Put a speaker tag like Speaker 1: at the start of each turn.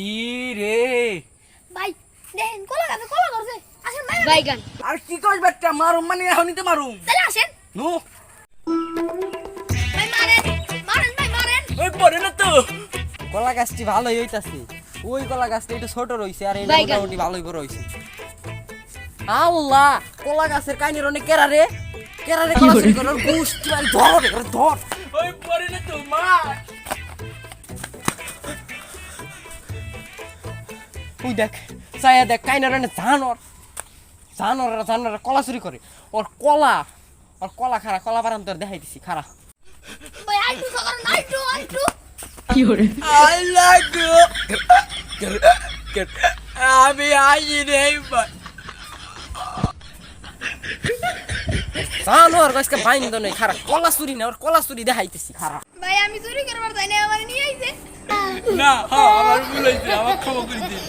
Speaker 1: ই রে
Speaker 2: ভাই দেখেন কলা গাছে কলা ধরছে আসেন ভাই বাইগান
Speaker 1: আর কি কইস বাচ্চা মারুম মানে এখনই তো মারুম
Speaker 2: তাহলে আসেন
Speaker 1: নো
Speaker 2: ভাই মারেন মারেন ভাই মারেন
Speaker 1: ওই পড়ে না তো
Speaker 3: কলা গাছটি ভালোই হইতাছে ওই কলা গাছটা একটু ছোট রইছে আর এই
Speaker 2: বাইগান।
Speaker 3: মোটামুটি ভালোই বড় হইছে আল্লাহ কলা গাছের কাইনের অনেক কেরারে কেরারে কলা চুরি করে গুষ্টি মারি ধর এখানে ধর
Speaker 1: ওই পড়ে না তো মার
Speaker 3: ওই দেখ চায়া দেখ কাইনের অনেক জানোর জানোর কলা চুরি করে ওর কলা খারা কলা বারাম তোর দেখাই দিছি খারা
Speaker 2: ভাই আইটু সকার নাইটু আইটু
Speaker 1: আই লাইক ইউ আমি আই নেই বাট
Speaker 3: জানোর গাছকে বাইন্দ নেই খারা কলা চুরি না ওর কলা চুরি দেখাইতেছি খারা
Speaker 2: ভাই আমি চুরি করবার তাই না আমার নিয়ে আইছে
Speaker 1: না হ্যাঁ আমার ভুল হয়েছে আমার ক্ষমা করে দিন